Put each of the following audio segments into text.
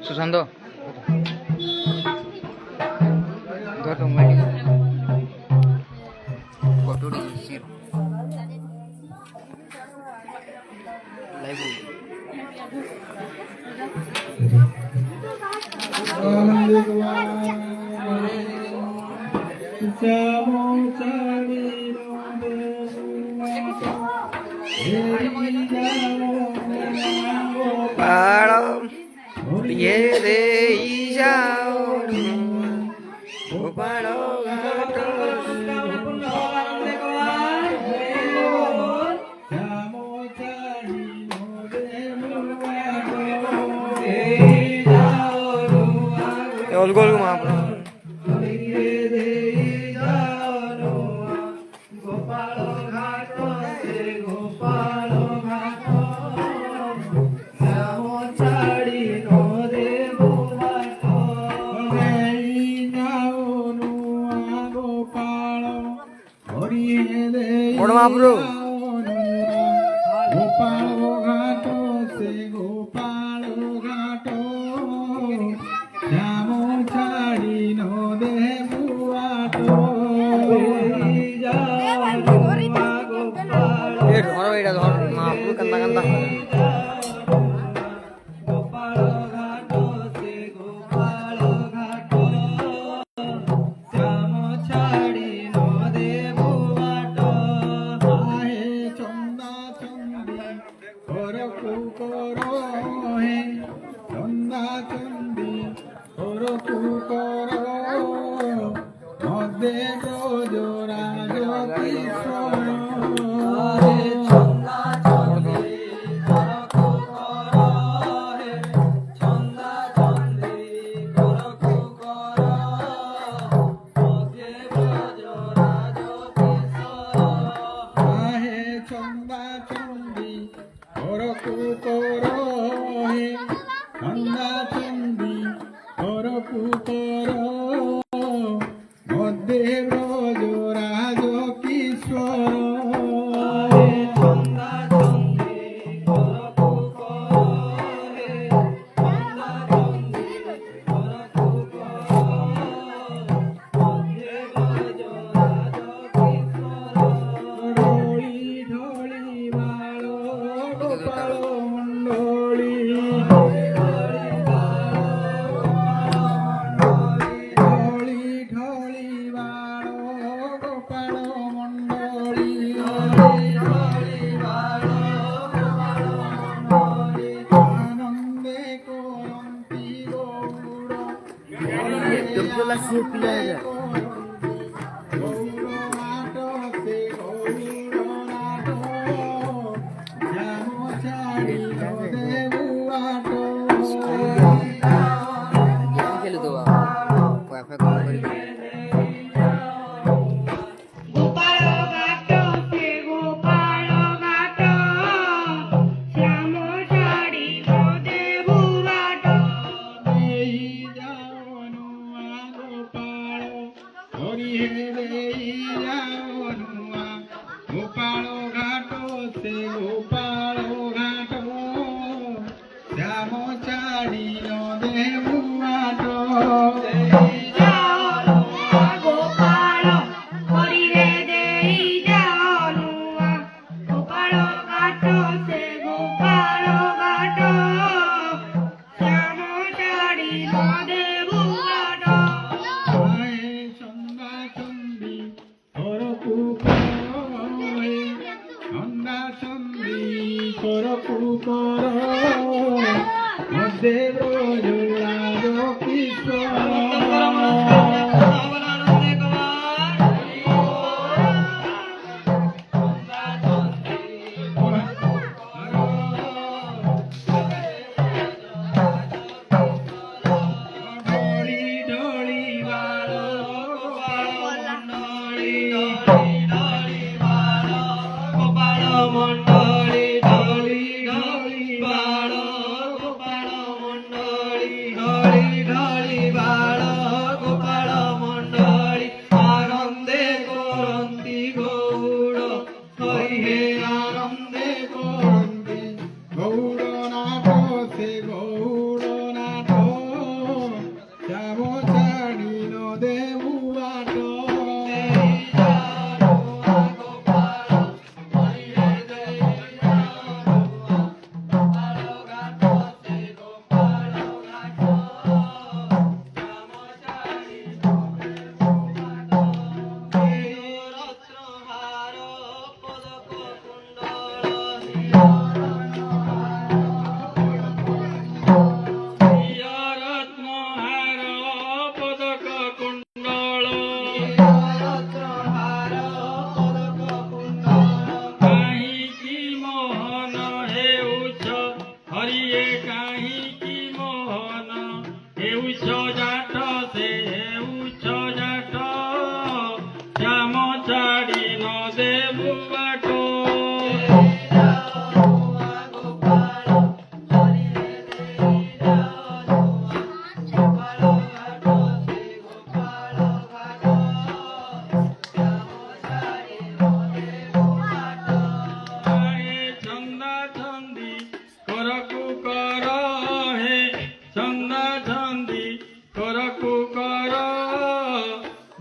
Susando. Dorong lagi. Kotor di live. ये रे जाओ गोपालो घाटो गोल गोल घुमा महाप्रभु गोपालो घाटो से गोपालो घाटो जामो छाड़ी नो दे बुआटो ये धरो एटा धर महाप्रभु कंदा कंदा देव राज किशोर আনন্দে করন্তি গৌর গৌরনাট সে গৌরনাট শ্যাম ছাড়িল দেবুয়াট খেলে দেবো ওয়াইফাই কল করে গোপাল ঘাট সে গোপাল ঘাট শ্যাম ছাড়িল দেবুয়াট দেই যাওনুয়া গোপাল হরি হে দেই যাওনুয়া গোপাল ঘাট সে গোপাল ঘাট শ্যাম ছাড়িল দেবুয়াট গোপাল হরি হে দেই যাওনুয়া গোপাল ঘাট সে গোপাল ঘাট শ্যাম ছাড়িল দেবুয়াট আয়ে চন্দা চন্দি করকু করে চন্দা চন্দি করকু কর মধ্যে ব্রজরাজ ঢলি ঢলি বাল গোপাল মন্ডলী ঢলি ঢলি বাল গোপাল মন্ডলী ঢলি ঢলি বাল গোপাল মন্ডলী আনন্দে করন্তি গৌড় হরি হে আনন্দে করন্তি গৌড়নাথ সে গৌড়নাথ শ্যাম ছাড়িল দেবুয়াট রত্নহার পদক কুণ্ডল কাহিকি মোহন হেউছ হরিয়ে কাহিকি মোহন হেউছ জাত সে হেউছ জাত শ্যাম ছাড়িল দেবুয়াট চন্দা চন্দি করকু কর হে চন্দা চন্দি করকু কর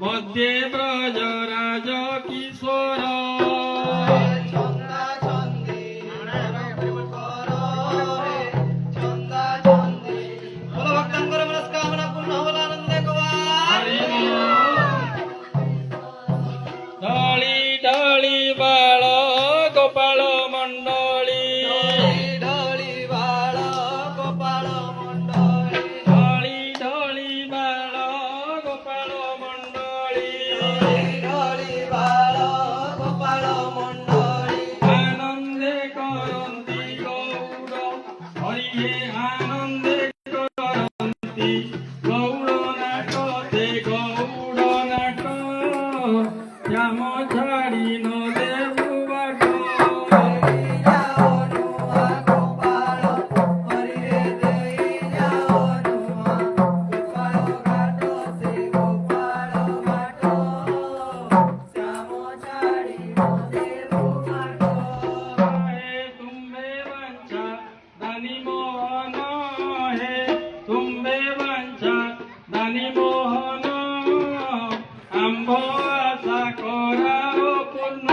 মধ্যে ব্রজরাজ কিশোর ঢলি ঢলি বাল গোপাল মন্ডলী ঢলি বাল গোপাল মন্ডলী ঢলি ঢলি বাল গোপাল মন্ডলী ঢলি বাল গোপাল মন্ডলী আনন্দে করন্তি গৌড় হরি হে আনন্দে করন্তি গৌড়নাট তে গৌড়নাট শ্যাম ছাড়িল দেবুয়াট তুম্বে বাঞ্ছা দানি মোহন হে তুম্বে বাঞ্ছা দানি মোহন আম্ভ আশা করাও পূর্ণ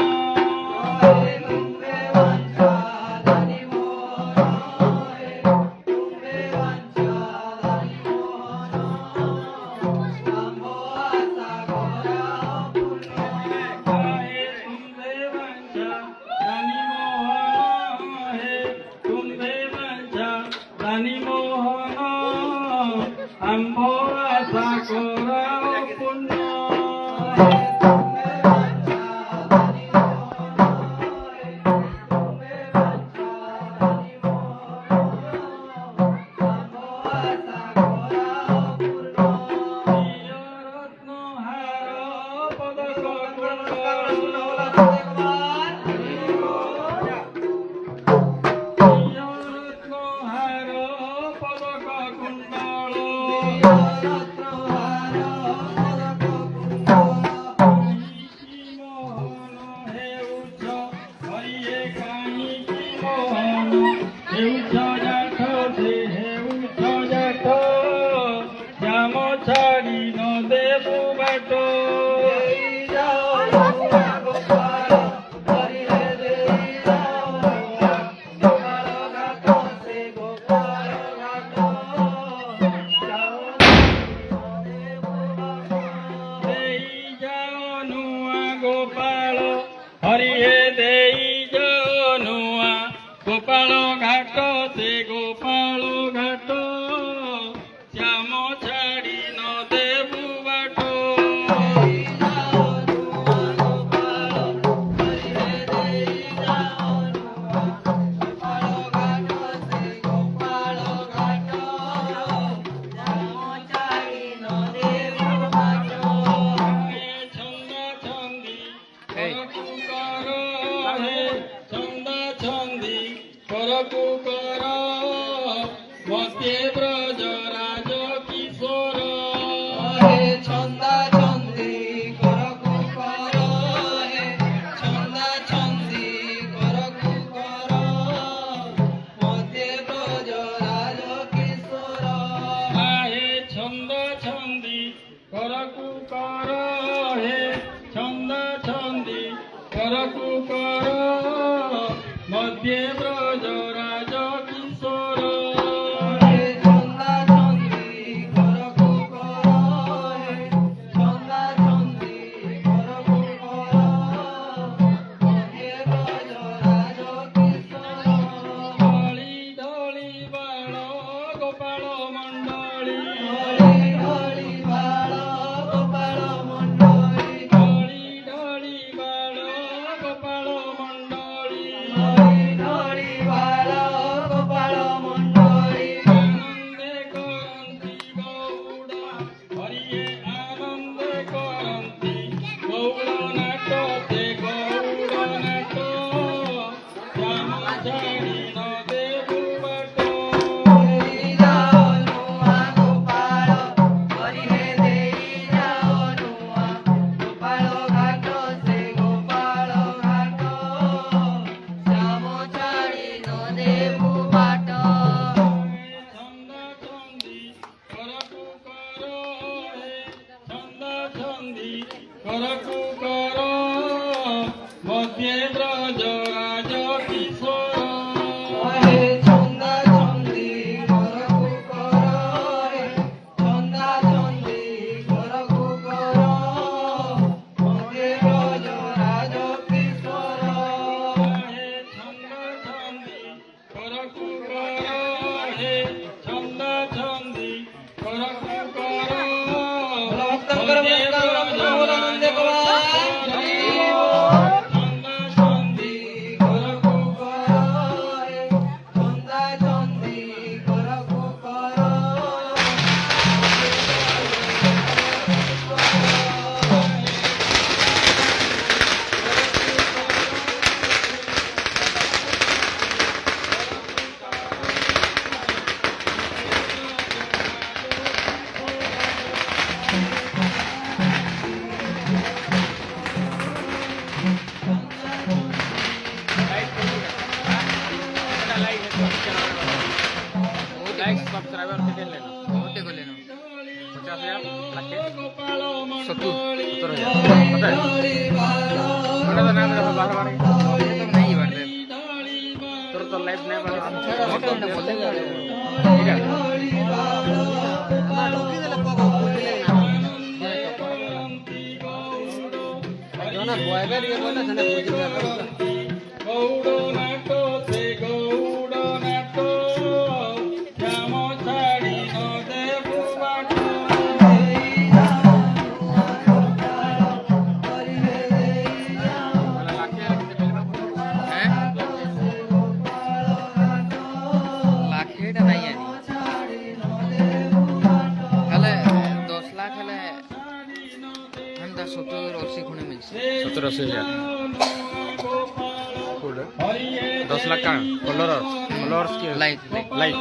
তুম্বে ହରିହେ ଦେଇ ଜନୁଆ ଗୋପାଳ ଘାଟ ସେ ଗୋପାଳ ଘାଟ ଶ୍ୟାମ ଛାଡ଼ି ନ ଦେବୁ ବାଟ କରକୁ କର ମତେ ବ୍ରଜ ରାଜ କିଶୋର ଛନ୍ଦା ଛନ୍ଦି କରକୁ କର ଛନ୍ଦା ଛନ୍ଦି କରକୁ କର ମତେ ବ୍ରଜ ରାଜ କିଶୋର ହେ ଛନ୍ଦ ଛନ୍ଦି କରକୁ କର ହେ ଛନ୍ଦ ଛନ୍ଦି କରକୁ କର ମତେ ବ୍ରଜ ରାଜ କିଶୋର ଛନ୍ଦା ଛନ୍ଦି କରକୁ କର ଛନ୍ଦା ଛନ୍ଦି କରକୁ କର ମତେ ବ୍ରଜ ରାଜ କିଶୋର ଢଳି ଢଳି ବାଳ ଗୋପାଳ ମଣ୍ଡଳୀ ଢଳି ବାଳ ଗୋପାଳ ମଣ୍ଡଳୀ ଢଳି ଢଳି ବାଳ ଗୋପାଳ ମଣ୍ଡଳୀ ଢଳି ବାଳ ଗୋପାଳ ମଣ୍ଡଳୀ ଆନନ୍ଦେ କରନ୍ତି ଗୌଡ଼ ହରିଏ ଆନନ୍ଦେ କରନ୍ତି ଗୌଡ଼ ନାଟ ସେ ଗୌଡ଼ ନାଟ ଶ୍ୟାମ ଛାଡ଼ି ନ ଦେବୁ ବାଟ ଯାଅ ନୂଆ ଗୋପାଳ ହରିହେ ଦେଇ ଯାଅ ନୂଆ ଗୋପାଳ ଘାଟ ସେ ଗୋପାଳ ଘାଟ ଶ୍ୟାମ ଛାଡ଼ି ନ ଦେବୁ ବାଟ ଛନ୍ଦ ଛନ୍ଦି କରକୁ କର ହେ ଛନ୍ଦ ଛନ୍ଦି କରକୁ କର ମତେ ବ୍ରଜ ରାଜ କିଶୋର ଛନ୍ଦା ଛନ୍ଦି କରକୁ କର ଛନ୍ଦା ଛନ୍ଦି କରକୁ କର ମତେ ବ୍ରଜ ରାଜ କିଶୋର ହେ ଛନ୍ଦ ଛନ୍ଦି କରକୁ କର ହେ ଛନ୍ଦ ଛନ୍ଦି କରକୁ କର ଭକ୍ତଙ୍କର ଆନନ୍ଦେ ଛନ୍ଦ ଛନ୍ଦି କରକୁ କର ଛନ୍ଦା ଛନ୍ଦି କରକୁ କର ଗୋଟେ ଗଲେନ ଗୋପାଳ ସତୁର ମଣ୍ଡଳୀ ଢଳି ବାଳ ତ ନାଇଁ ବାଡ଼େ ଢଳି ବାଳ ଗୌଡ଼ ନାଟ ସେ ଗୌଡ଼ ନାଟ ଶ୍ୟାମ ଛାଡ଼ି ନ ଦେବୁ ବାଟ লাখেটা নাই আনি তাহলে 10 লাখ হলে আমরা 70-80 খুনে মিলছে 70-80 10 লাখ টাকা ফলোয়ার্স কি লাইক লাইক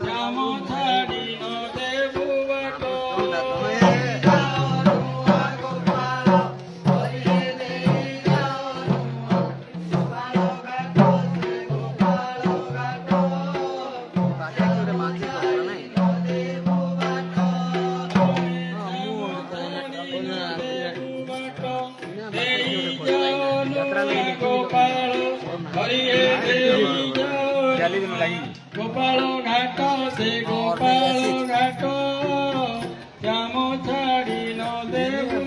শ্যাম ছাড়ি ন দেবু বাট গোপাল ঘাট সে গোপাল ঘাট শ্যাম ছাড়ি ন দেবু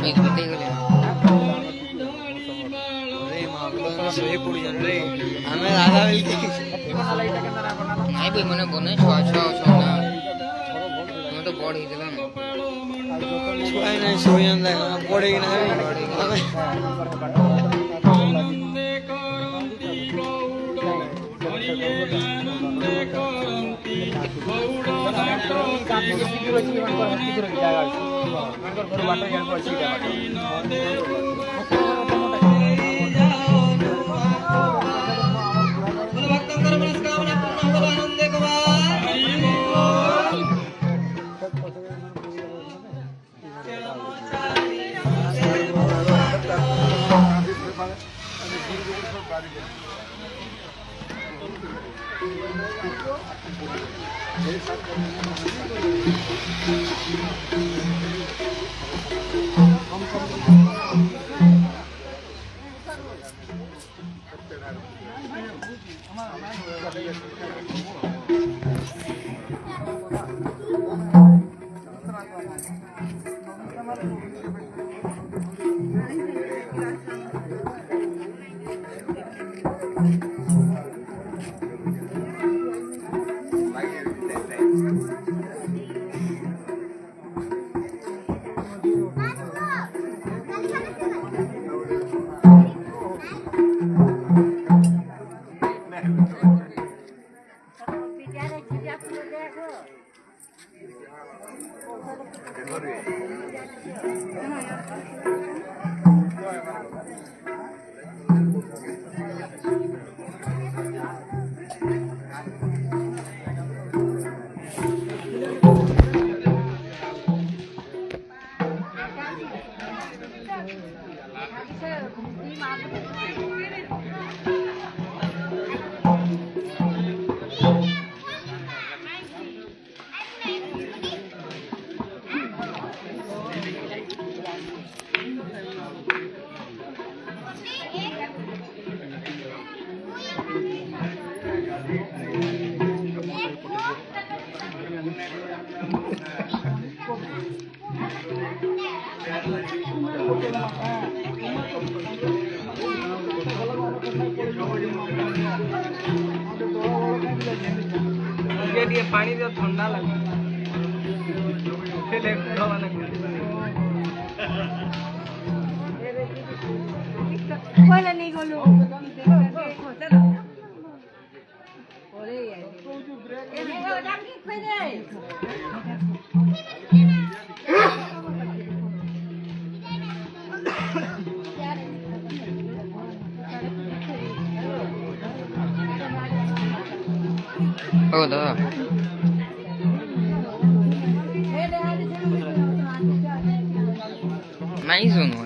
મેચ પતી ગયો સોય પડી જાય રે અમે રાધા વેલ નાઈ ભાઈ મને બોને છો ના હું તો બોડી દીધો ને સોય નહીં સોય અંદર પડી ના અમે पानी तो ठंडा लगे नहीं गोलू ಹೌದಾ ನೈಸ್ ಅವನು